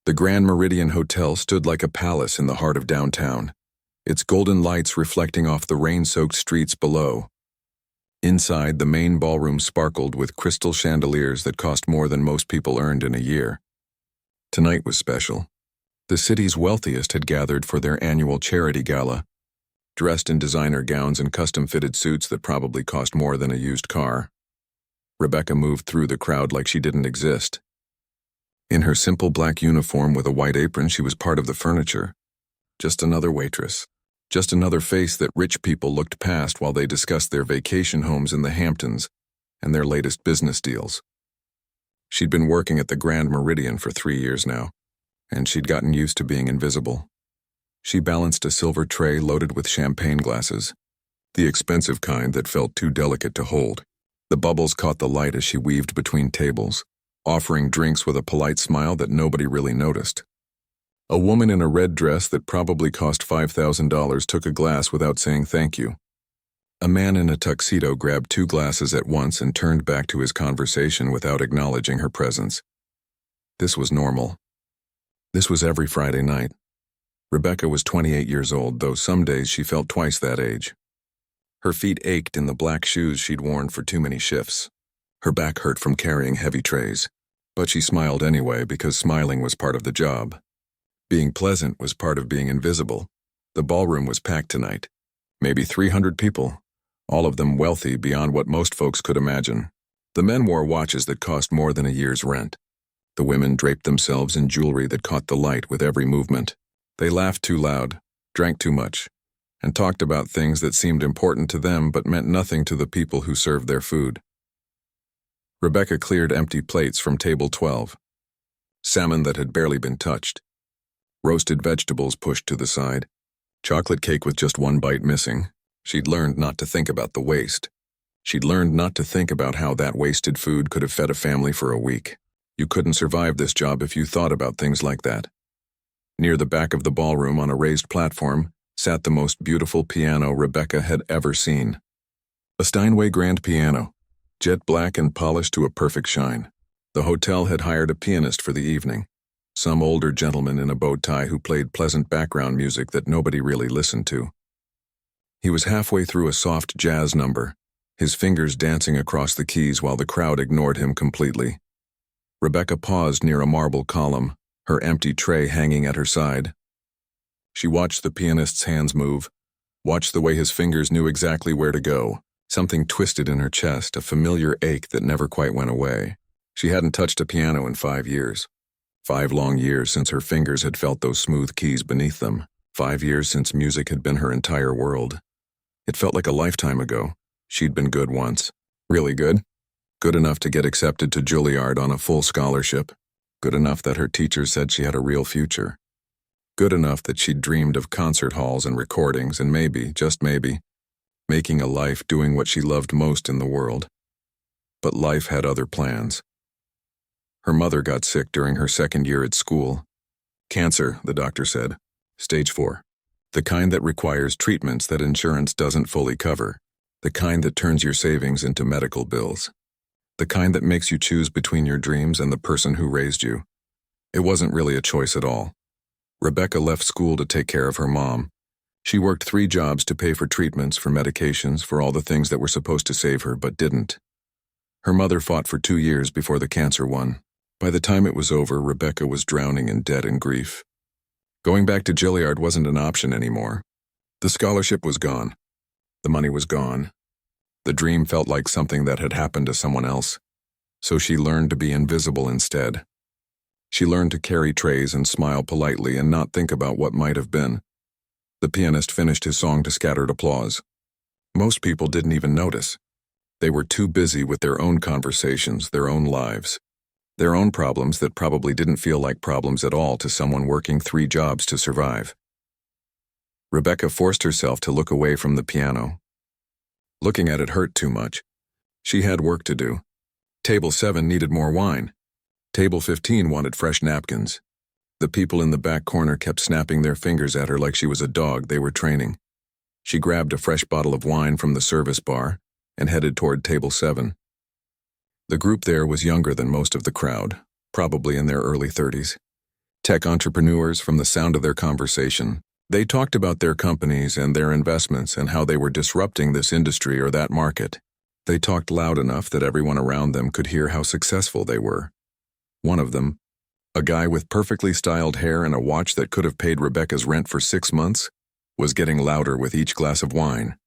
The Grand Meridian Hotel stood like a palace in the heart of downtown, its golden lights reflecting off the rain-soaked streets below. Inside, the main ballroom sparkled with crystal chandeliers that cost more than most people earned in a year. Tonight was special. The city's wealthiest had gathered for their annual charity gala, dressed in designer gowns and custom-fitted suits that probably cost more than a used car. Rebecca moved through the crowd like she didn't exist. In her simple black uniform with a white apron, she was part of the furniture. Just another waitress. Just another face that rich people looked past while they discussed their vacation homes in the Hamptons and their latest business deals. She'd been working at the Grand Meridian for 3 years now, and she'd gotten used to being invisible. She balanced a silver tray loaded with champagne glasses, the expensive kind that felt too delicate to hold. The bubbles caught the light as she weaved between tables, offering drinks with a polite smile that nobody really noticed. A woman in a red dress that probably cost $5,000 took a glass without saying thank you. A man in a tuxedo grabbed 2 glasses at once and turned back to his conversation without acknowledging her presence. This was normal. This was every Friday night. Rebecca was 28 years old, though some days she felt twice that age. Her feet ached in the black shoes she'd worn for too many shifts. Her back hurt from carrying heavy trays. But she smiled anyway because smiling was part of the job. Being pleasant was part of being invisible. The ballroom was packed tonight. Maybe 300 people, all of them wealthy beyond what most folks could imagine. The men wore watches that cost more than a year's rent. The women draped themselves in jewelry that caught the light with every movement. They laughed too loud, drank too much, and talked about things that seemed important to them but meant nothing to the people who served their food. Rebecca cleared empty plates from table 12. Salmon that had barely been touched. Roasted vegetables pushed to the side. Chocolate cake with just 1 bite missing. She'd learned not to think about the waste. She'd learned not to think about how that wasted food could have fed a family for a week. You couldn't survive this job if you thought about things like that. Near the back of the ballroom on a raised platform sat the most beautiful piano Rebecca had ever seen. A Steinway grand piano, jet black and polished to a perfect shine. The hotel had hired a pianist for the evening, some older gentleman in a bow tie who played pleasant background music that nobody really listened to. He was halfway through a soft jazz number, his fingers dancing across the keys while the crowd ignored him completely. Rebecca paused near a marble column, her empty tray hanging at her side. She watched the pianist's hands move, watched the way his fingers knew exactly where to go. Something twisted in her chest, a familiar ache that never quite went away. She hadn't touched a piano in 5 years. 5 long years since her fingers had felt those smooth keys beneath them. 5 years since music had been her entire world. It felt like a lifetime ago. She'd been good once. Really good. Good enough to get accepted to Juilliard on a full scholarship. Good enough that her teachers said she had a real future. Good enough that she'd dreamed of concert halls and recordings and maybe, just maybe, making a life doing what she loved most in the world. But life had other plans. Her mother got sick during her 2nd year at school. Cancer, the doctor said. Stage 4. The kind that requires treatments that insurance doesn't fully cover. The kind that turns your savings into medical bills. The kind that makes you choose between your dreams and the person who raised you. It wasn't really a choice at all. Rebecca left school to take care of her mom. She worked 3 jobs to pay for treatments, for medications, for all the things that were supposed to save her but didn't. Her mother fought for 2 years before the cancer won. By the time it was over, Rebecca was drowning in debt and grief. Going back to Juilliard wasn't an option anymore. The scholarship was gone. The money was gone. The dream felt like something that had happened to someone else. So she learned to be invisible instead. She learned to carry trays and smile politely and not think about what might have been. The pianist finished his song to scattered applause. Most people didn't even notice. They were too busy with their own conversations, their own lives. Their own problems that probably didn't feel like problems at all to someone working 3 jobs to survive. Rebecca forced herself to look away from the piano. Looking at it hurt too much. She had work to do. Table 7 needed more wine. Table 15 wanted fresh napkins. The people in the back corner kept snapping their fingers at her like she was a dog they were training. She grabbed a fresh bottle of wine from the service bar and headed toward table 7. The group there was younger than most of the crowd, probably in their early 30s. Tech entrepreneurs from the sound of their conversation. They talked about their companies and their investments and how they were disrupting this industry or that market. They talked loud enough that everyone around them could hear how successful they were. One of them, a guy with perfectly styled hair and a watch that could have paid Rebecca's rent for 6 months, was getting louder with each glass of wine.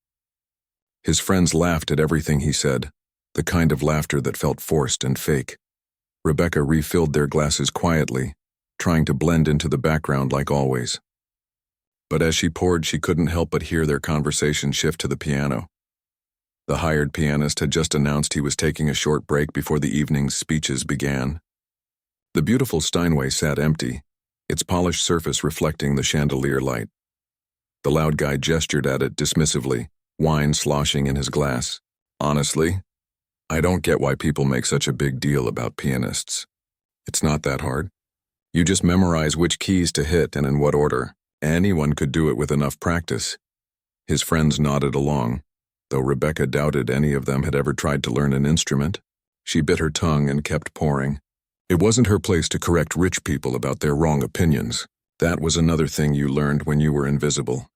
His friends laughed at everything he said, the kind of laughter that felt forced and fake. Rebecca refilled their glasses quietly, trying to blend into the background like always. But as she poured, she couldn't help but hear their conversation shift to the piano. The hired pianist had just announced he was taking a short break before the evening's speeches began. The beautiful Steinway sat empty, its polished surface reflecting the chandelier light. The loud guy gestured at it dismissively, wine sloshing in his glass. Honestly, I don't get why people make such a big deal about pianists. It's not that hard. You just memorize which keys to hit and in what order. Anyone could do it with enough practice. His friends nodded along, though Rebecca doubted any of them had ever tried to learn an instrument. She bit her tongue and kept pouring. It wasn't her place to correct rich people about their wrong opinions. That was another thing you learned when you were invisible.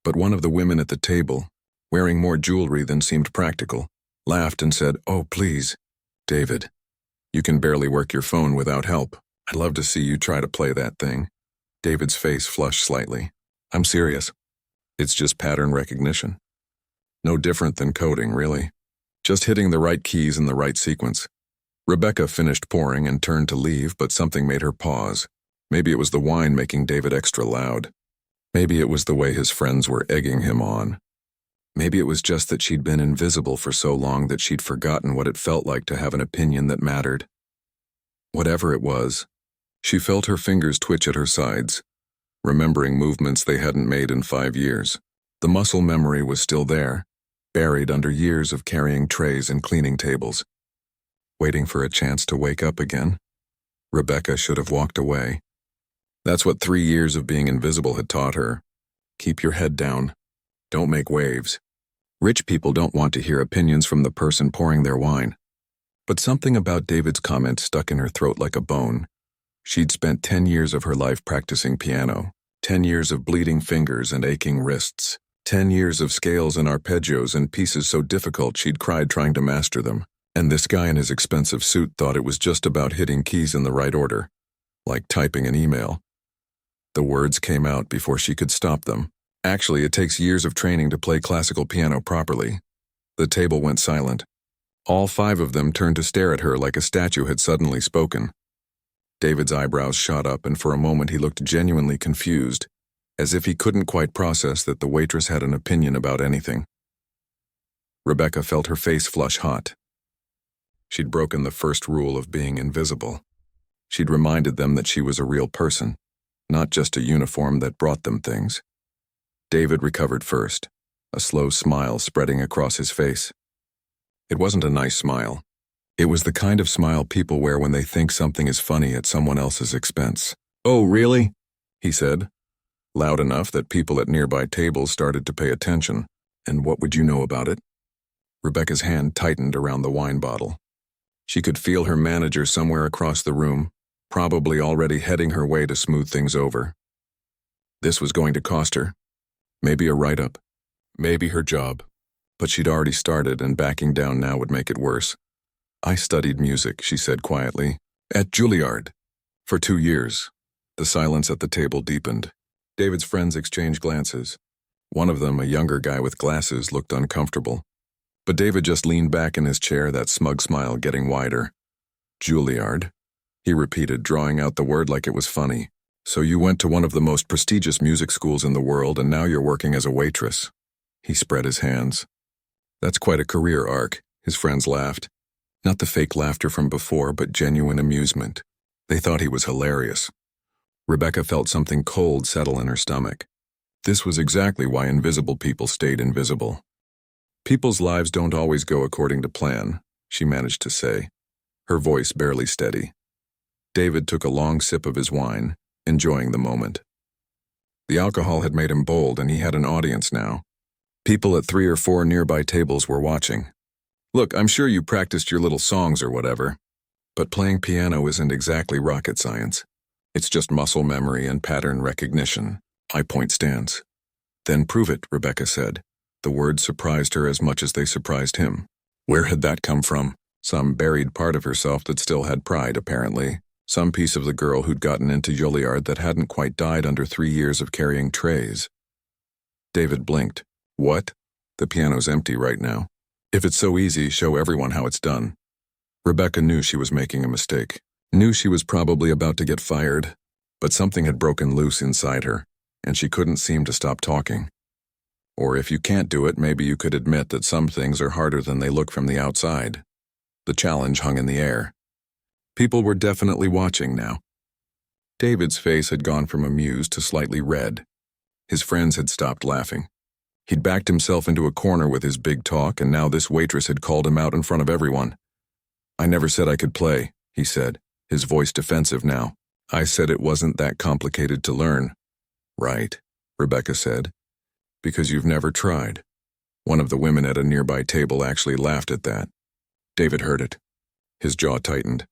But one of the women at the table, wearing more jewelry than seemed practical, laughed and said, "Oh, please, David, you can barely work your phone without help. I'd love to see you try to play that thing." David's face flushed slightly. "I'm serious. It's just pattern recognition. No different than coding, really. Just hitting the right keys in the right sequence." Rebecca finished pouring and turned to leave, but something made her pause. Maybe it was the wine making David extra loud. Maybe it was the way his friends were egging him on. Maybe it was just that she'd been invisible for so long that she'd forgotten what it felt like to have an opinion that mattered. Whatever it was, she felt her fingers twitch at her sides, remembering movements they hadn't made in 5 years. The muscle memory was still there, buried under years of carrying trays and cleaning tables. Waiting for a chance to wake up again. Rebecca should have walked away. That's what 3 years of being invisible had taught her. Keep your head down. Don't make waves. Rich people don't want to hear opinions from the person pouring their wine. But something about David's comment stuck in her throat like a bone. She'd spent 10 years of her life practicing piano, 10 years of bleeding fingers and aching wrists, 10 years of scales and arpeggios and pieces so difficult she'd cried trying to master them. And this guy in his expensive suit thought it was just about hitting keys in the right order, like typing an email. The words came out before she could stop them. Actually, it takes years of training to play classical piano properly. The table went silent. All 5 of them turned to stare at her like a statue had suddenly spoken. David's eyebrows shot up, and for a moment he looked genuinely confused, as if he couldn't quite process that the waitress had an opinion about anything. Rebecca felt her face flush hot. She'd broken the first rule of being invisible. She'd reminded them that she was a real person, not just a uniform that brought them things. David recovered first, a slow smile spreading across his face. It wasn't a nice smile. It was the kind of smile people wear when they think something is funny at someone else's expense. "Oh, really?" he said, loud enough that people at nearby tables started to pay attention. "And what would you know about it?" Rebecca's hand tightened around the wine bottle. She could feel her manager somewhere across the room, probably already heading her way to smooth things over. This was going to cost her. Maybe a write-up. Maybe her job. But she'd already started, and backing down now would make it worse. "I studied music," she said quietly, "at Juilliard. For 2 years." The silence at the table deepened. David's friends exchanged glances. One of them, a younger guy with glasses, looked uncomfortable. But David just leaned back in his chair, that smug smile getting wider. "Juilliard," he repeated, drawing out the word like it was funny. "So you went to one of the most prestigious music schools in the world, and now you're working as a waitress." He spread his hands. "That's quite a career arc," his friends laughed. Not the fake laughter from before, but genuine amusement. They thought he was hilarious. Rebecca felt something cold settle in her stomach. This was exactly why invisible people stayed invisible. "People's lives don't always go according to plan," she managed to say, her voice barely steady. David took a long sip of his wine, enjoying the moment. The alcohol had made him bold, and he had an audience now. People at 3 or 4 nearby tables were watching. "Look, I'm sure you practiced your little songs or whatever, but playing piano isn't exactly rocket science. It's just muscle memory and pattern recognition. High point stance. Then prove it, Rebecca said. The words surprised her as much as they surprised him. Where had that come from? Some buried part of herself that still had pride, apparently. Some piece of the girl who'd gotten into Juilliard that hadn't quite died under 3 years of carrying trays. David blinked. What? The piano's empty right now. If it's so easy, show everyone how it's done. Rebecca knew she was making a mistake. Knew she was probably about to get fired. But something had broken loose inside her, and she couldn't seem to stop talking. Or if you can't do it, maybe you could admit that some things are harder than they look from the outside. The challenge hung in the air. People were definitely watching now. David's face had gone from amused to slightly red. His friends had stopped laughing. He'd backed himself into a corner with his big talk, and now this waitress had called him out in front of everyone. I never said I could play, he said, his voice defensive now. I said it wasn't that complicated to learn. Right, Rebecca said. Because you've never tried. One of the women at a nearby table actually laughed at that. David heard it. His jaw tightened.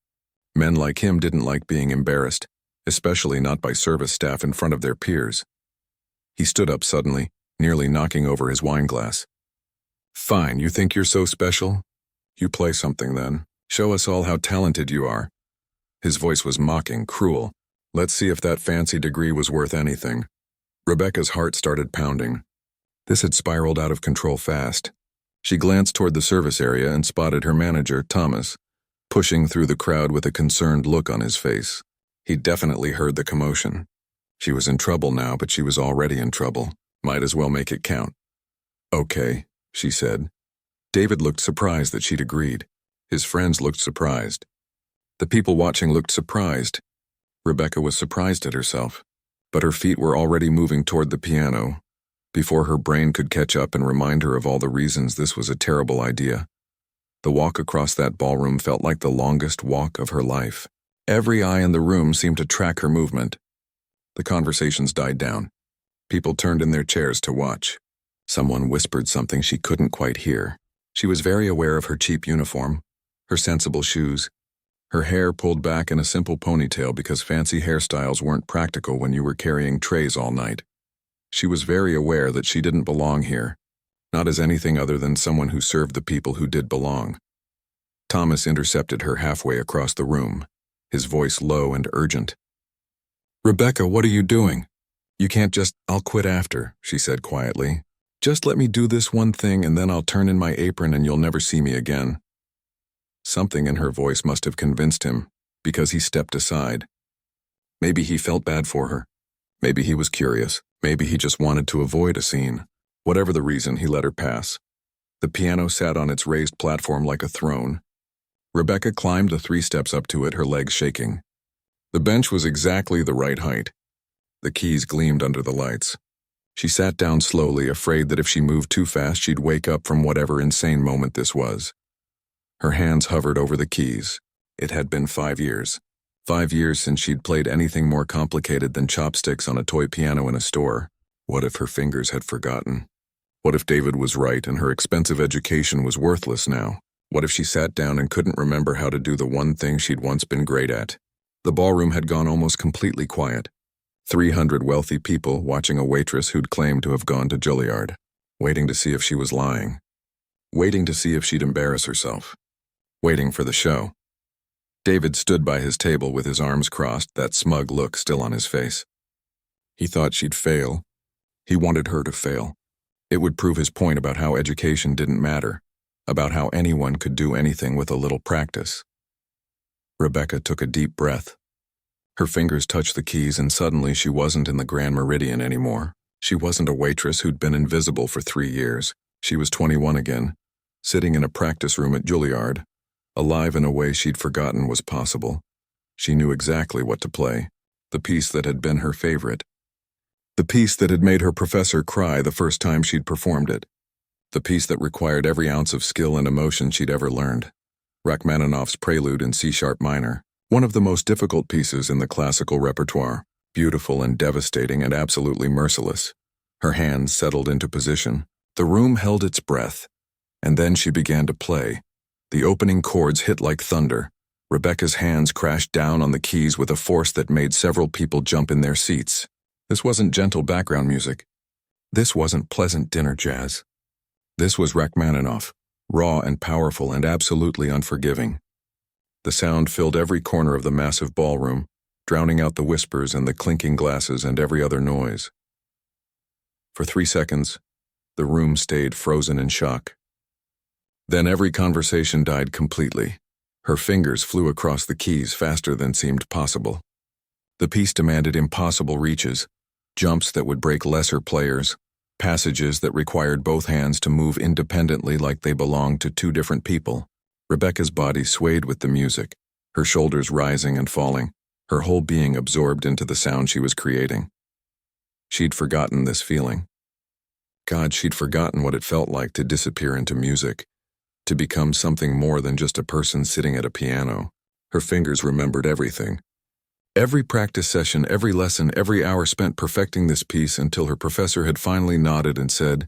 Men like him didn't like being embarrassed, especially not by service staff in front of their peers. He stood up suddenly, nearly knocking over his wine glass. Fine, you think you're so special? You play something then. Show us all how talented you are. His voice was mocking, cruel. Let's see if that fancy degree was worth anything. Rebecca's heart started pounding. This had spiraled out of control fast. She glanced toward the service area and spotted her manager, Thomas, pushing through the crowd with a concerned look on his face. He'd definitely heard the commotion. She was in trouble now, but she was already in trouble. Might as well make it count. Okay, she said. David looked surprised that she'd agreed. His friends looked surprised. The people watching looked surprised. Rebecca was surprised at herself, but her feet were already moving toward the piano, before her brain could catch up and remind her of all the reasons this was a terrible idea. The walk across that ballroom felt like the longest walk of her life. Every eye in the room seemed to track her movement. The conversations died down. People turned in their chairs to watch. Someone whispered something she couldn't quite hear. She was very aware of her cheap uniform, her sensible shoes, her hair pulled back in a simple ponytail because fancy hairstyles weren't practical when you were carrying trays all night. She was very aware that she didn't belong here, not as anything other than someone who served the people who did belong. Thomas intercepted her halfway across the room, his voice low and urgent. Rebecca, what are you doing? You can't just, I'll quit after, she said quietly. Just let me do this one thing and then I'll turn in my apron and you'll never see me again. Something in her voice must have convinced him, because he stepped aside. Maybe he felt bad for her. Maybe he was curious. Maybe he just wanted to avoid a scene. Whatever the reason, he let her pass. The piano sat on its raised platform like a throne. Rebecca climbed the 3 steps up to it, her legs shaking. The bench was exactly the right height. The keys gleamed under the lights. She sat down slowly, afraid that if she moved too fast, she'd wake up from whatever insane moment this was. Her hands hovered over the keys. It had been 5 years. 5 years since she'd played anything more complicated than chopsticks on a toy piano in a store. What if her fingers had forgotten? What if David was right and her expensive education was worthless now? What if she sat down and couldn't remember how to do the one thing she'd once been great at? The ballroom had gone almost completely quiet. 300 wealthy people watching a waitress who'd claimed to have gone to Juilliard, waiting to see if she was lying. Waiting to see if she'd embarrass herself. Waiting for the show. David stood by his table with his arms crossed, that smug look still on his face. He thought she'd fail. He wanted her to fail. It would prove his point about how education didn't matter, about how anyone could do anything with a little practice. Rebecca took a deep breath. Her fingers touched the keys and suddenly she wasn't in the Grand Meridian anymore. She wasn't a waitress who'd been invisible for 3 years. She was 21 again, sitting in a practice room at Juilliard, alive in a way she'd forgotten was possible. She knew exactly what to play, the piece that had been her favorite. The piece that had made her professor cry the first time she'd performed it. The piece that required every ounce of skill and emotion she'd ever learned. Rachmaninoff's Prelude in C-sharp minor, one of the most difficult pieces in the classical repertoire, beautiful and devastating and absolutely merciless. Her hands settled into position. The room held its breath, and then she began to play. The opening chords hit like thunder. Rebecca's hands crashed down on the keys with a force that made several people jump in their seats. This wasn't gentle background music. This wasn't pleasant dinner jazz. This was Rachmaninoff, raw and powerful and absolutely unforgiving. The sound filled every corner of the massive ballroom, drowning out the whispers and the clinking glasses and every other noise. For 3 seconds, the room stayed frozen in shock. Then every conversation died completely. Her fingers flew across the keys faster than seemed possible. The piece demanded impossible reaches, jumps that would break lesser players, passages that required both hands to move independently like they belonged to two different people. Rebecca's body swayed with the music, her shoulders rising and falling, her whole being absorbed into the sound she was creating. She'd forgotten this feeling. God, she'd forgotten what it felt like to disappear into music, to become something more than just a person sitting at a piano. Her fingers remembered everything. Every practice session, every lesson, every hour spent perfecting this piece until her professor had finally nodded and said,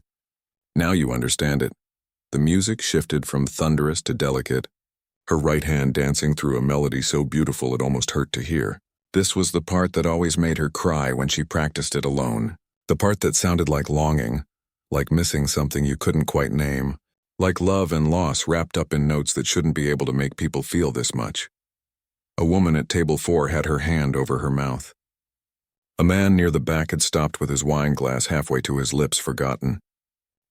"Now you understand it." The music shifted from thunderous to delicate, her right hand dancing through a melody so beautiful it almost hurt to hear. This was the part that always made her cry when she practiced it alone. The part that sounded like longing, like missing something you couldn't quite name, like love and loss wrapped up in notes that shouldn't be able to make people feel this much. A woman at table 4 had her hand over her mouth. A man near the back had stopped with his wine glass halfway to his lips, forgotten.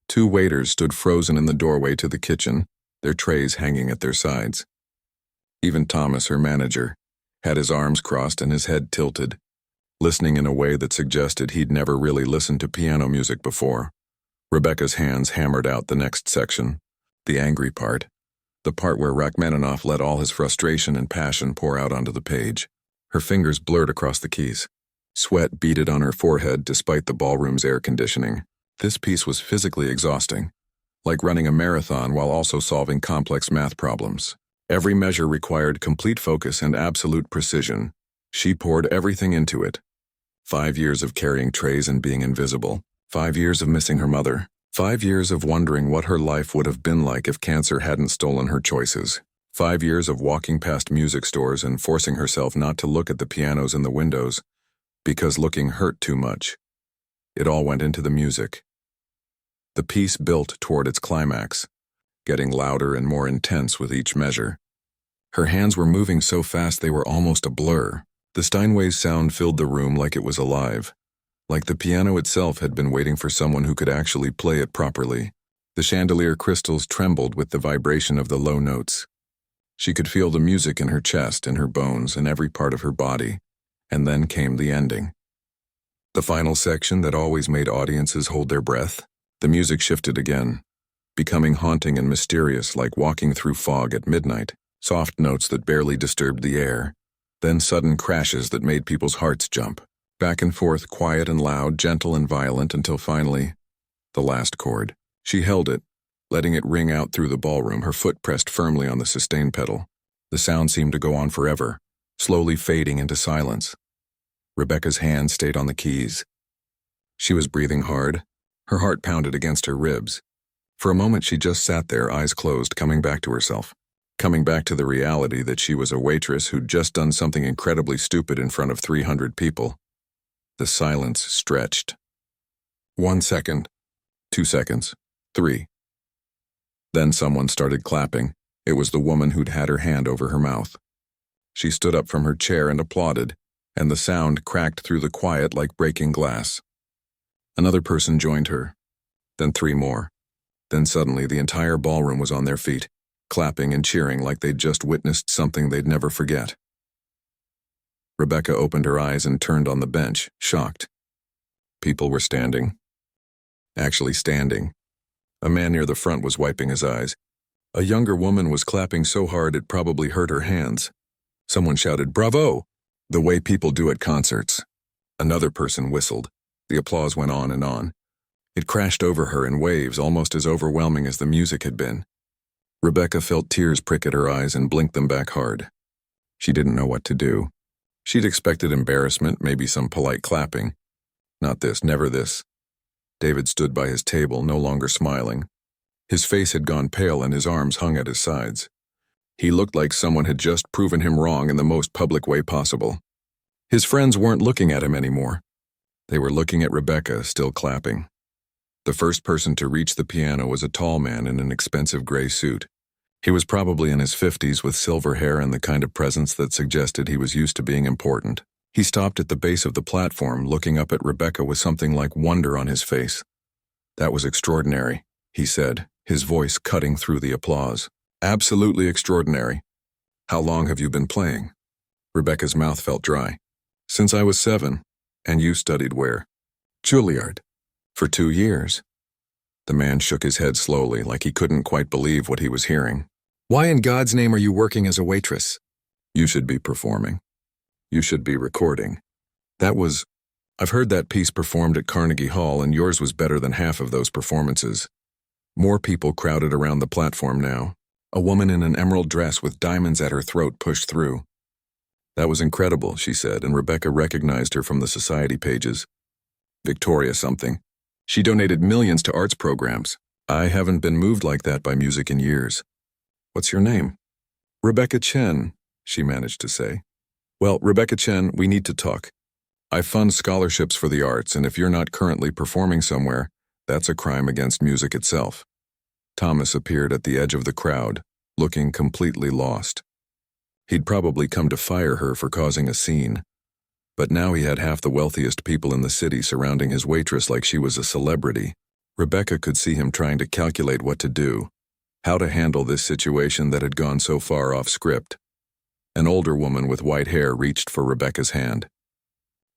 2 waiters stood frozen in the doorway to the kitchen, their trays hanging at their sides. Even Thomas, her manager, had his arms crossed and his head tilted, listening in a way that suggested he'd never really listened to piano music before. Rebecca's hands hammered out the next section, the angry part, the part where Rachmaninoff let all his frustration and passion pour out onto the page. Her fingers blurred across the keys. Sweat beaded on her forehead despite the ballroom's air conditioning. This piece was physically exhausting, like running a marathon while also solving complex math problems. Every measure required complete focus and absolute precision. She poured everything into it. 5 years of carrying trays and being invisible. 5 years of missing her mother. 5 years of wondering what her life would have been like if cancer hadn't stolen her choices. 5 years of walking past music stores and forcing herself not to look at the pianos in the windows, because looking hurt too much. It all went into the music. The piece built toward its climax, getting louder and more intense with each measure. Her hands were moving so fast they were almost a blur. The Steinway's sound filled the room like it was alive, like the piano itself had been waiting for someone who could actually play it properly. The chandelier crystals trembled with the vibration of the low notes. She could feel the music in her chest, in her bones, in every part of her body. And then came the ending. The final section that always made audiences hold their breath. The music shifted again, becoming haunting and mysterious like walking through fog at midnight. Soft notes that barely disturbed the air, then sudden crashes that made people's hearts jump. Back and forth, quiet and loud, gentle and violent, until finally, the last chord. She held it, letting it ring out through the ballroom, her foot pressed firmly on the sustain pedal. The sound seemed to go on forever, slowly fading into silence. Rebecca's hand stayed on the keys. She was breathing hard. Her heart pounded against her ribs. For a moment she just sat there, eyes closed, coming back to herself. Coming back to the reality that she was a waitress who'd just done something incredibly stupid in front of 300 people. The silence stretched. 1 second, 2 seconds, 3. Then someone started clapping. It was the woman who'd had her hand over her mouth. She stood up from her chair and applauded, and the sound cracked through the quiet like breaking glass. Another person joined her, then 3 more. Then suddenly the entire ballroom was on their feet, clapping and cheering like they'd just witnessed something they'd never forget. Rebecca opened her eyes and turned on the bench, shocked. People were standing. Actually standing. A man near the front was wiping his eyes. A younger woman was clapping so hard it probably hurt her hands. Someone shouted, "Bravo!" the way people do at concerts. Another person whistled. The applause went on and on. It crashed over her in waves almost as overwhelming as the music had been. Rebecca felt tears prick at her eyes and blinked them back hard. She didn't know what to do. She'd expected embarrassment, maybe some polite clapping. Not this, never this. David stood by his table, no longer smiling. His face had gone pale and his arms hung at his sides. He looked like someone had just proven him wrong in the most public way possible. His friends weren't looking at him anymore. They were looking at Rebecca, still clapping. The first person to reach the piano was a tall man in an expensive gray suit. He was probably in his 50s with silver hair and the kind of presence that suggested he was used to being important. He stopped at the base of the platform, looking up at Rebecca with something like wonder on his face. "That was extraordinary," he said, his voice cutting through the applause. "Absolutely extraordinary. How long have you been playing?" Rebecca's mouth felt dry. "Since I was 7. And you studied where?" "Juilliard." "For 2 years." The man shook his head slowly, like he couldn't quite believe what he was hearing. "Why in God's name are you working as a waitress?" "You should be performing. You should be recording. I've heard that piece performed at Carnegie Hall, and yours was better than half of those performances." More people crowded around the platform now. A woman in an emerald dress with diamonds at her throat pushed through. "That was incredible," she said, and Rebecca recognized her from the society pages. "Victoria something. She donated millions to arts programs. I haven't been moved like that by music in years." "What's your name?" "Rebecca Chen," she managed to say. "Well, Rebecca Chen, we need to talk. I fund scholarships for the arts, and if you're not currently performing somewhere, that's a crime against music itself." Thomas appeared at the edge of the crowd, looking completely lost. He'd probably come to fire her for causing a scene. But now he had half the wealthiest people in the city surrounding his waitress like she was a celebrity. Rebecca could see him trying to calculate what to do, how to handle this situation that had gone so far off script. An older woman with white hair reached for Rebecca's hand.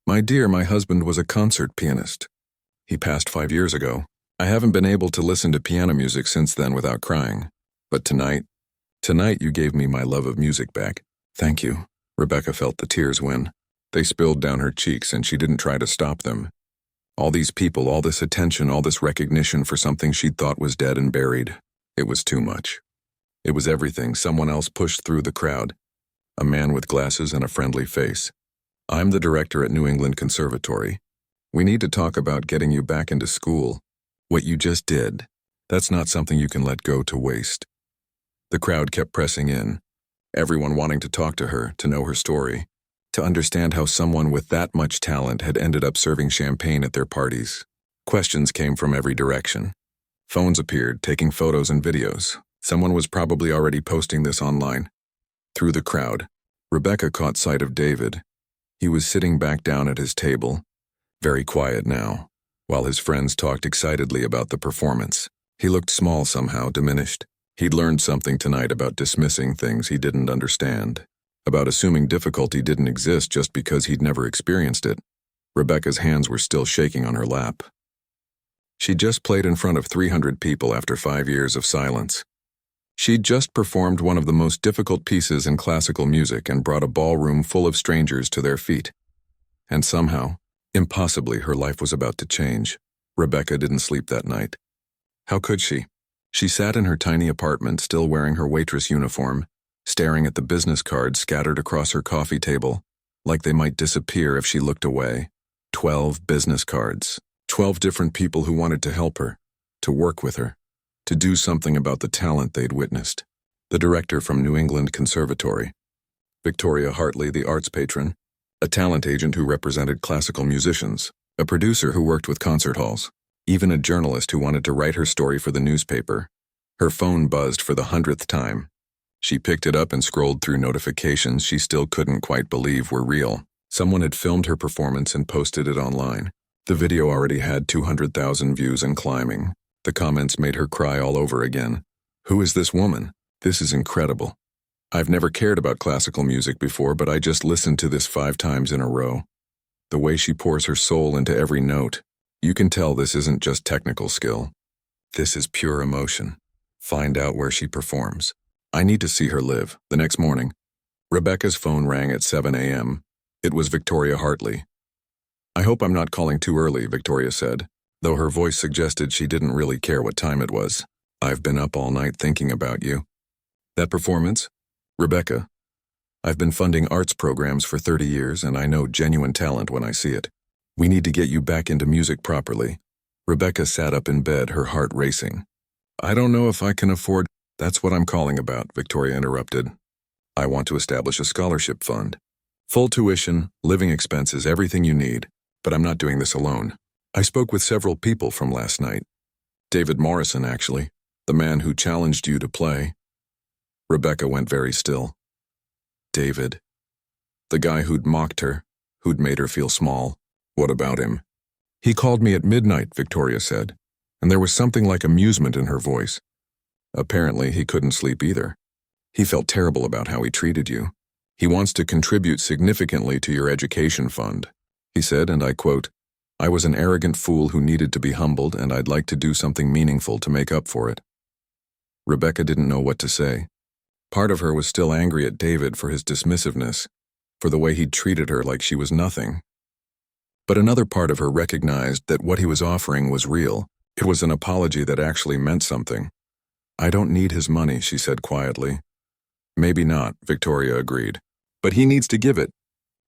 "My dear, my husband was a concert pianist. He passed 5 years ago. I haven't been able to listen to piano music since then without crying. But tonight you gave me my love of music back." "Thank you." Rebecca felt the tears win. They spilled down her cheeks, and she didn't try to stop them. All these people, all this attention, all this recognition for something she'd thought was dead and buried. It was too much. It was everything. Someone else pushed through the crowd. A man with glasses and a friendly face. "I'm the director at New England Conservatory. We need to talk about getting you back into school. What you just did, that's not something you can let go to waste." The crowd kept pressing in, everyone wanting to talk to her, to know her story, to understand how someone with that much talent had ended up serving champagne at their parties. Questions came from every direction. Phones appeared, taking photos and videos. Someone was probably already posting this online. Through the crowd, Rebecca caught sight of David. He was sitting back down at his table, very quiet now, while his friends talked excitedly about the performance. He looked small somehow, diminished. He'd learned something tonight about dismissing things he didn't understand, about assuming difficulty didn't exist just because he'd never experienced it. Rebecca's hands were still shaking on her lap. She'd just played in front of 300 people after 5 years of silence. She'd just performed one of the most difficult pieces in classical music and brought a ballroom full of strangers to their feet. And somehow, impossibly, her life was about to change. Rebecca didn't sleep that night. How could she? She sat in her tiny apartment, still wearing her waitress uniform, staring at the business cards scattered across her coffee table, like they might disappear if she looked away. 12 business cards. 12 different people who wanted to help her, to work with her, to do something about the talent they'd witnessed. The director from New England Conservatory, Victoria Hartley, the arts patron, a talent agent who represented classical musicians, a producer who worked with concert halls, even a journalist who wanted to write her story for the newspaper. Her phone buzzed for the 100th time. She picked it up and scrolled through notifications she still couldn't quite believe were real. Someone had filmed her performance and posted it online. The video already had 200,000 views and climbing. The comments made her cry all over again. Who is this woman? This is incredible. I've never cared about classical music before, but I just listened to this 5 times in a row. The way she pours her soul into every note. You can tell this isn't just technical skill. This is pure emotion. Find out where she performs. I need to see her live. The next morning, Rebecca's phone rang at 7 a.m. It was Victoria Hartley. I hope I'm not calling too early, Victoria said, though her voice suggested she didn't really care what time it was. I've been up all night thinking about you. That performance? Rebecca, I've been funding arts programs for 30 years, and I know genuine talent when I see it. We need to get you back into music properly. Rebecca sat up in bed, her heart racing. I don't know if I can afford. That's what I'm calling about, Victoria interrupted. I want to establish a scholarship fund. Full tuition, living expenses, everything you need. But I'm not doing this alone. I spoke with several people from last night. David Morrison, actually, the man who challenged you to play. Rebecca went very still. David. The guy who'd mocked her, who'd made her feel small. What about him? He called me at midnight, Victoria said, and there was something like amusement in her voice. Apparently, he couldn't sleep either. He felt terrible about how he treated you. He wants to contribute significantly to your education fund. He said, and I quote, "I was an arrogant fool who needed to be humbled, and I'd like to do something meaningful to make up for it." Rebecca didn't know what to say. Part of her was still angry at David for his dismissiveness, for the way he'd treated her like she was nothing. But another part of her recognized that what he was offering was real. It was an apology that actually meant something. "I don't need his money," she said quietly. "Maybe not," Victoria agreed. "But he needs to give it."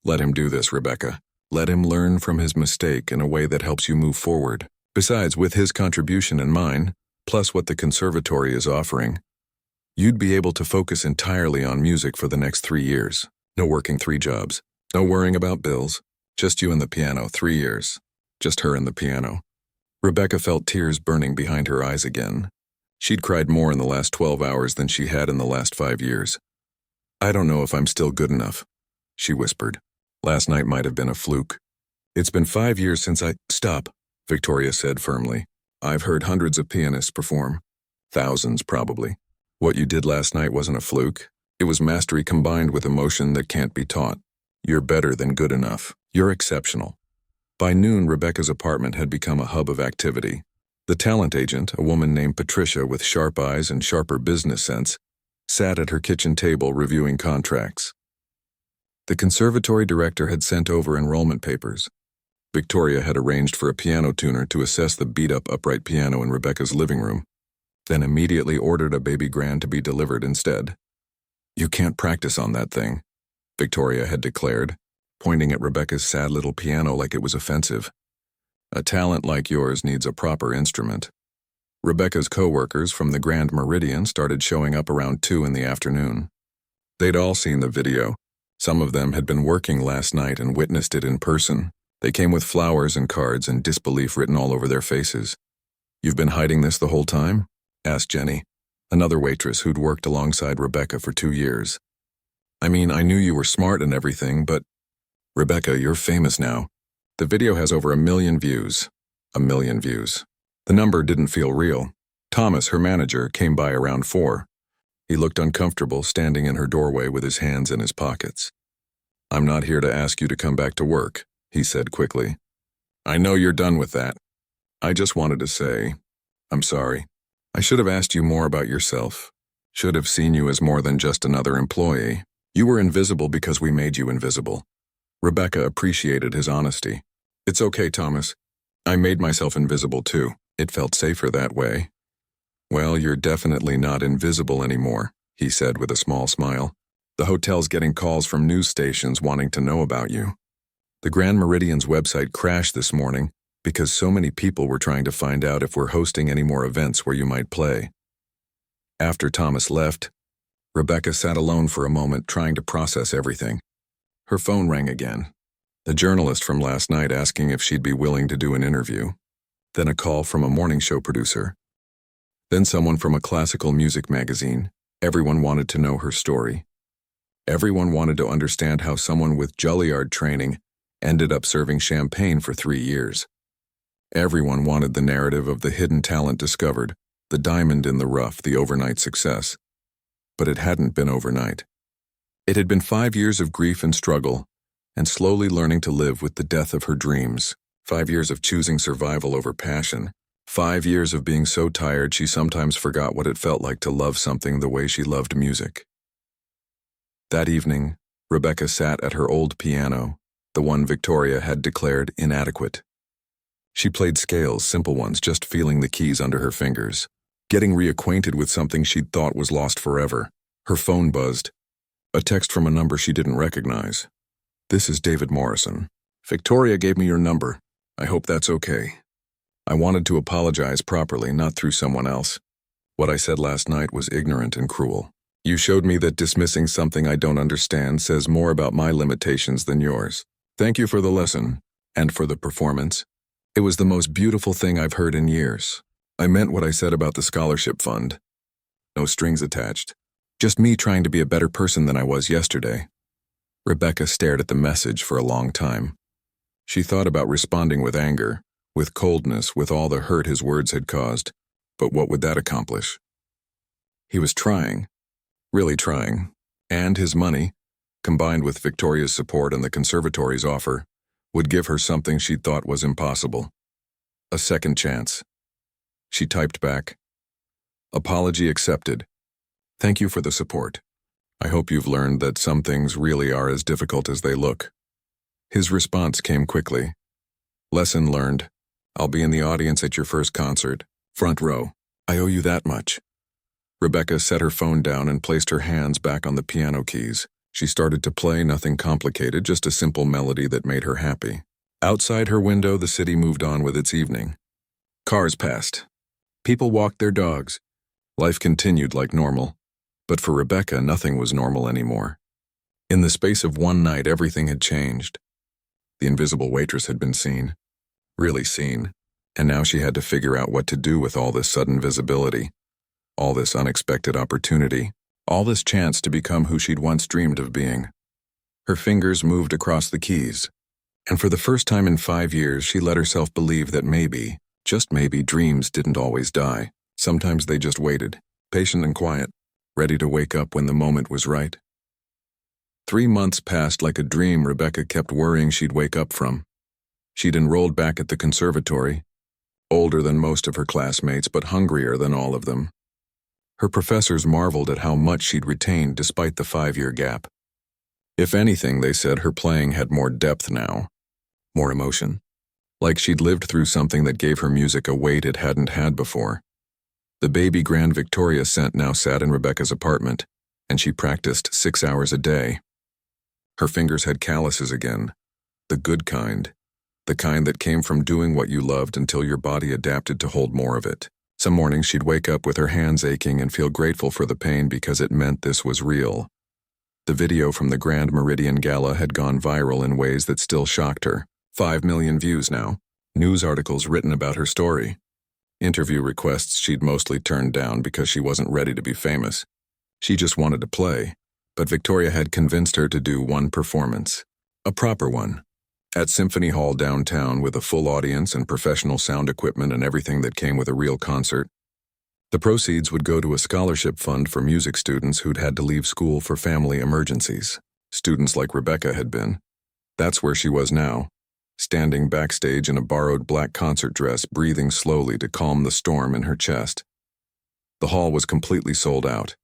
"Let him do this, Rebecca. Let him learn from his mistake in a way that helps you move forward. Besides, with his contribution and mine, plus what the conservatory is offering, you'd be able to focus entirely on music for the next 3 years. No working 3 jobs. No worrying about bills. Just you and the piano, 3 years. Just her and the piano." Rebecca felt tears burning behind her eyes again. She'd cried more in the last 12 hours than she had in the last 5 years. "I don't know if I'm still good enough," she whispered. "Last night might have been a fluke. It's been 5 years since I—" "Stop," Victoria said firmly. "I've heard hundreds of pianists perform. Thousands, probably. What you did last night wasn't a fluke. It was mastery combined with emotion that can't be taught. You're better than good enough. You're exceptional." By noon, Rebecca's apartment had become a hub of activity. The talent agent, a woman named Patricia with sharp eyes and sharper business sense, sat at her kitchen table reviewing contracts. The conservatory director had sent over enrollment papers. Victoria had arranged for a piano tuner to assess the beat-up upright piano in Rebecca's living room, then immediately ordered a baby grand to be delivered instead. "You can't practice on that thing," Victoria had declared, pointing at Rebecca's sad little piano like it was offensive. "A talent like yours needs a proper instrument." Rebecca's co-workers from the Grand Meridian started showing up around 2 in the afternoon. They'd all seen the video. Some of them had been working last night and witnessed it in person. They came with flowers and cards and disbelief written all over their faces. "You've been hiding this the whole time?" asked Jenny, another waitress who'd worked alongside Rebecca for 2 years. "I mean, I knew you were smart and everything, but—" "Rebecca, you're famous now. The video has over 1 million views. 1 million views." The number didn't feel real. Thomas, her manager, came by around 4. He looked uncomfortable, standing in her doorway with his hands in his pockets. "I'm not here to ask you to come back to work," he said quickly. "I know you're done with that. I just wanted to say, I'm sorry. I should have asked you more about yourself. Should have seen you as more than just another employee. You were invisible because we made you invisible." Rebecca appreciated his honesty. "It's okay, Thomas. I made myself invisible too. It felt safer that way." "Well, you're definitely not invisible anymore," he said with a small smile. "The hotel's getting calls from news stations wanting to know about you. The Grand Meridian's website crashed this morning because so many people were trying to find out if we're hosting any more events where you might play." After Thomas left, Rebecca sat alone for a moment trying to process everything. Her phone rang again. The journalist from last night asking if she'd be willing to do an interview. Then a call from a morning show producer. Then someone from a classical music magazine. Everyone wanted to know her story. Everyone wanted to understand how someone with Juilliard training ended up serving champagne for 3 years. Everyone wanted the narrative of the hidden talent discovered, the diamond in the rough, the overnight success. But it hadn't been overnight. It had been 5 years of grief and struggle, and slowly learning to live with the death of her dreams. 5 years of choosing survival over passion. 5 years of being so tired she sometimes forgot what it felt like to love something the way she loved music. That evening, Rebecca sat at her old piano, the one Victoria had declared inadequate. She played scales, simple ones, just feeling the keys under her fingers, getting reacquainted with something she'd thought was lost forever. Her phone buzzed. A text from a number she didn't recognize. "This is David Morrison. Victoria gave me your number. I hope that's okay. I wanted to apologize properly, not through someone else. What I said last night was ignorant and cruel. You showed me that dismissing something I don't understand says more about my limitations than yours. Thank you for the lesson, and for the performance. It was the most beautiful thing I've heard in years. I meant what I said about the scholarship fund. No strings attached. Just me trying to be a better person than I was yesterday. Rebecca stared at the message for a long time. She thought about responding with anger, with coldness, with all the hurt his words had caused. But what would that accomplish? He was trying, really trying, and his money, combined with Victoria's support and the conservatory's offer, would give her something she thought was impossible. A second chance. She typed back, "Apology accepted. Thank you for the support. I hope you've learned that some things really are as difficult as they look." His response came quickly. "Lesson learned. I'll be in the audience at your first concert. Front row. I owe you that much." Rebecca set her phone down and placed her hands back on the piano keys. She started to play, nothing complicated, just a simple melody that made her happy. Outside her window, the city moved on with its evening. Cars passed. People walked their dogs. Life continued like normal. But for Rebecca, nothing was normal anymore. In the space of one night, everything had changed. The invisible waitress had been seen. Really seen. And now she had to figure out what to do with all this sudden visibility, all this unexpected opportunity, all this chance to become who she'd once dreamed of being. Her fingers moved across the keys, and for the first time in 5 years, she let herself believe that maybe, just maybe, dreams didn't always die. Sometimes they just waited, patient and quiet, ready to wake up when the moment was right. 3 months passed like a dream Rebecca kept worrying she'd wake up from. She'd enrolled back at the conservatory, older than most of her classmates, but hungrier than all of them. Her professors marveled at how much she'd retained despite the 5-year gap. If anything, they said her playing had more depth now, more emotion. Like she'd lived through something that gave her music a weight it hadn't had before. The baby grand Victoria scent now sat in Rebecca's apartment, and she practiced 6 hours a day. Her fingers had calluses again, the good kind. The kind that came from doing what you loved until your body adapted to hold more of it. Some mornings she'd wake up with her hands aching and feel grateful for the pain because it meant this was real. The video from the Grand Meridian Gala had gone viral in ways that still shocked her. 5 million views now. News articles written about her story. Interview requests she'd mostly turned down because she wasn't ready to be famous. She just wanted to play, but Victoria had convinced her to do one performance. A proper one. At Symphony Hall downtown with a full audience and professional sound equipment and everything that came with a real concert. The proceeds would go to a scholarship fund for music students who'd had to leave school for family emergencies. Students like Rebecca had been. That's where she was now, standing backstage in a borrowed black concert dress, breathing slowly to calm the storm in her chest. The hall was completely sold out.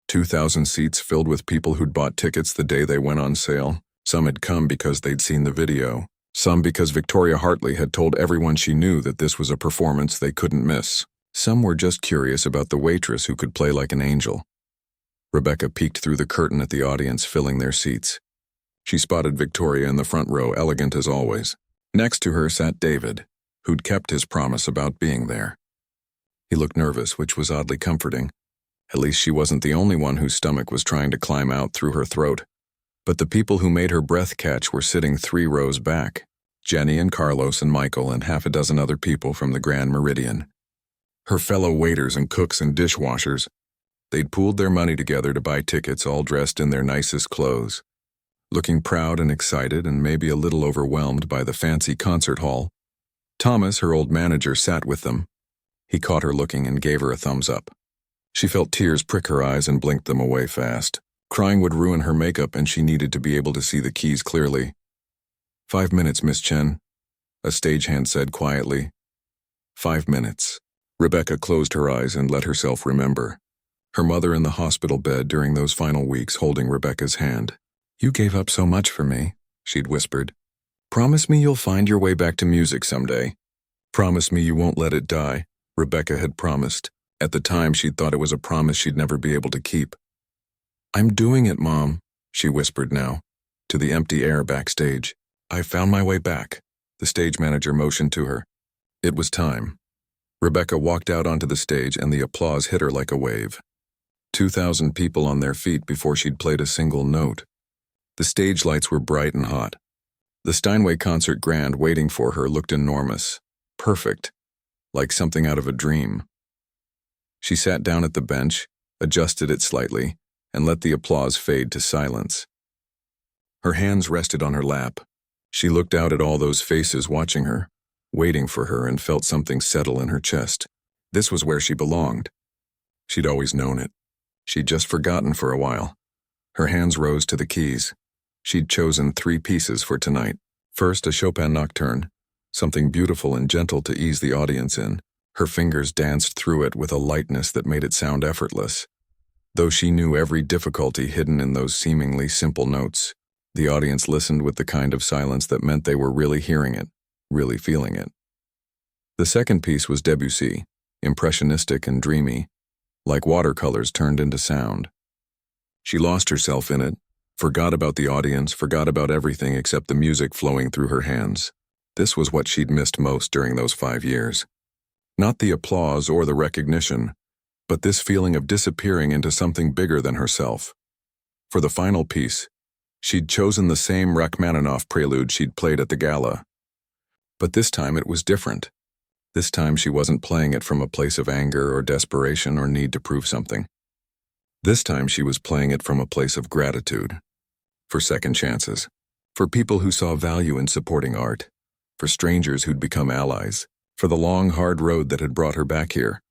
2,000 seats filled with people who'd bought tickets the day they went on sale. Some had come because they'd seen the video. Some because Victoria Hartley had told everyone she knew that this was a performance they couldn't miss. Some were just curious about the waitress who could play like an angel. Rebecca peeked through the curtain at the audience filling their seats. She spotted Victoria in the front row, elegant as always. Next to her sat David, who'd kept his promise about being there. He looked nervous, which was oddly comforting. At least she wasn't the only one whose stomach was trying to climb out through her throat. But the people who made her breath catch were sitting 3 rows back. Jenny and Carlos and Michael and half a dozen other people from the Grand Meridian. Her fellow waiters and cooks and dishwashers. They'd pooled their money together to buy tickets, all dressed in their nicest clothes. Looking proud and excited and maybe a little overwhelmed by the fancy concert hall. Thomas, her old manager, sat with them. He caught her looking and gave her a thumbs up. She felt tears prick her eyes and blinked them away fast. Crying would ruin her makeup and she needed to be able to see the keys clearly. 5 minutes, Miss Chen, a stagehand said quietly. 5 minutes. Rebecca closed her eyes and let herself remember. Her mother in the hospital bed during those final weeks holding Rebecca's hand. You gave up so much for me, she'd whispered. Promise me you'll find your way back to music someday. Promise me you won't let it die, Rebecca had promised. At the time, she'd thought it was a promise she'd never be able to keep. I'm doing it, Mom, she whispered now, to the empty air backstage. I found my way back. The stage manager motioned to her. It was time. Rebecca walked out onto the stage and the applause hit her like a wave. 2,000 people on their feet before she'd played a single note. The stage lights were bright and hot. The Steinway concert grand waiting for her looked enormous, perfect, like something out of a dream. She sat down at the bench, adjusted it slightly, and let the applause fade to silence. Her hands rested on her lap. She looked out at all those faces watching her, waiting for her, and felt something settle in her chest. This was where she belonged. She'd always known it. She'd just forgotten for a while. Her hands rose to the keys. She'd chosen 3 pieces for tonight. First, a Chopin nocturne, something beautiful and gentle to ease the audience in. Her fingers danced through it with a lightness that made it sound effortless. Though she knew every difficulty hidden in those seemingly simple notes, the audience listened with the kind of silence that meant they were really hearing it, really feeling it. The second piece was Debussy, impressionistic and dreamy, like watercolors turned into sound. She lost herself in it, forgot about the audience, forgot about everything except the music flowing through her hands. This was what she'd missed most during those 5 years. Not the applause or the recognition, but this feeling of disappearing into something bigger than herself. For the final piece, she'd chosen the same Rachmaninoff prelude she'd played at the gala. But this time it was different. This time she wasn't playing it from a place of anger or desperation or need to prove something. This time she was playing it from a place of gratitude. For second chances. For people who saw value in supporting art. For strangers who'd become allies. For the long, hard road that had brought her back here.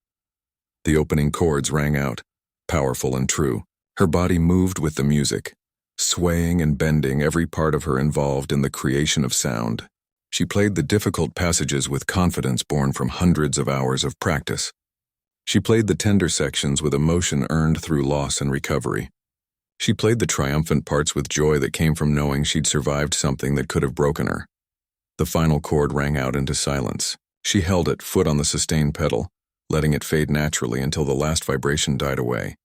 The opening chords rang out, powerful and true. Her body moved with the music, swaying and bending, every part of her involved in the creation of sound. She played the difficult passages with confidence born from hundreds of hours of practice. She played the tender sections with emotion earned through loss and recovery. She played the triumphant parts with joy that came from knowing she'd survived something that could have broken her. The final chord rang out into silence. She held it, foot on the sustain pedal, letting it fade naturally until the last vibration died away.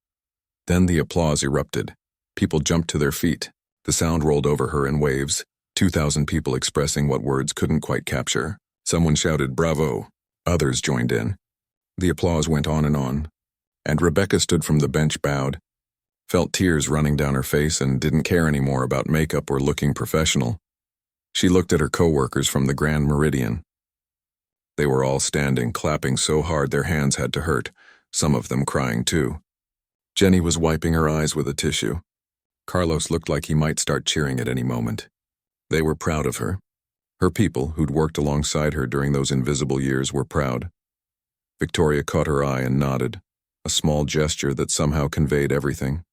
Then the applause erupted. People jumped to their feet. The sound rolled over her in waves, 2,000 people expressing what words couldn't quite capture. Someone shouted, "Bravo!" Others joined in. The applause went on, and Rebecca stood from the bench bowed, felt tears running down her face, and didn't care anymore about makeup or looking professional. She looked at her co-workers from the Grand Meridian. They were all standing, clapping so hard their hands had to hurt, some of them crying too. Jenny was wiping her eyes with a tissue. Carlos looked like he might start cheering at any moment. They were proud of her. Her people, who'd worked alongside her during those invisible years, were proud. Victoria caught her eye and nodded, a small gesture that somehow conveyed everything.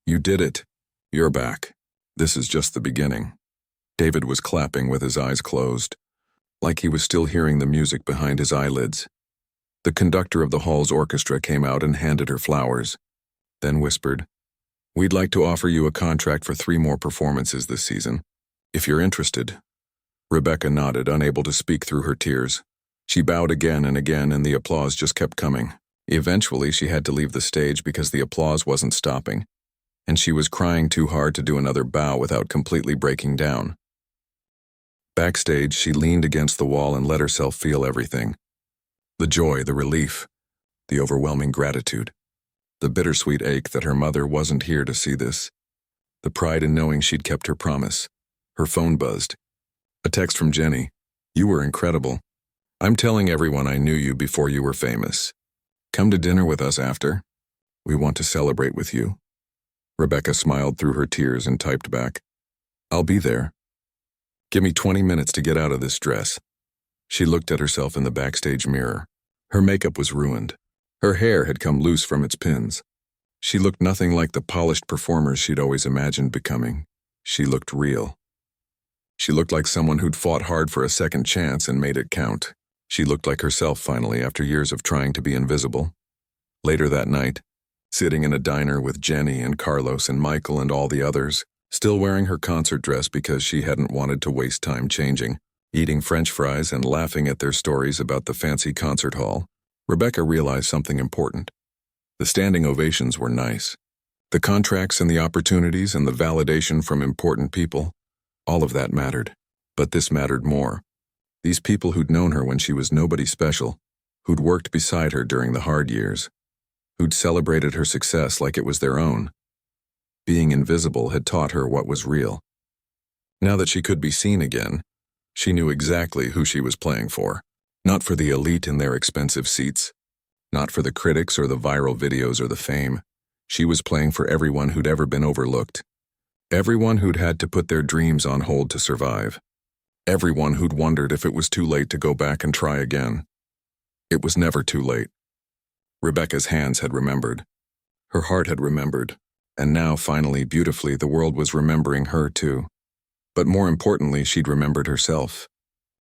"You did it. You're back. This is just the beginning." David was clapping with his eyes closed, like he was still hearing the music behind his eyelids. The conductor of the hall's orchestra came out and handed her flowers, then whispered, "We'd like to offer you a contract for 3 more performances this season, if you're interested." Rebecca nodded, unable to speak through her tears. She bowed again, and the applause just kept coming. Eventually, she had to leave the stage because the applause wasn't stopping, and she was crying too hard to do another bow without completely breaking down. Backstage, she leaned against the wall and let herself feel everything. The joy, the relief, the overwhelming gratitude, the bittersweet ache that her mother wasn't here to see this, the pride in knowing she'd kept her promise. Her phone buzzed. A text from Jenny. "You were incredible. I'm telling everyone I knew you before you were famous. Come to dinner with us after. We want to celebrate with you." Rebecca smiled through her tears and typed back, "I'll be there. Give me 20 minutes to get out of this dress." She looked at herself in the backstage mirror. Her makeup was ruined. Her hair had come loose from its pins. She looked nothing like the polished performer she'd always imagined becoming. She looked real. She looked like someone who'd fought hard for a second chance and made it count. She looked like herself finally after years of trying to be invisible. Later that night, sitting in a diner with Jenny and Carlos and Michael and all the others, still wearing her concert dress because she hadn't wanted to waste time changing, eating French fries and laughing at their stories about the fancy concert hall, Rebecca realized something important. The standing ovations were nice. The contracts and the opportunities and the validation from important people, all of that mattered. But this mattered more. These people who'd known her when she was nobody special, who'd worked beside her during the hard years, who'd celebrated her success like it was their own. Being invisible had taught her what was real. Now that she could be seen again, she knew exactly who she was playing for. Not for the elite in their expensive seats, not for the critics or the viral videos or the fame. She was playing for everyone who'd ever been overlooked. Everyone who'd had to put their dreams on hold to survive. Everyone who'd wondered if it was too late to go back and try again. It was never too late. Rebecca's hands had remembered. Her heart had remembered. And now, finally, beautifully, the world was remembering her too. But more importantly, she'd remembered herself.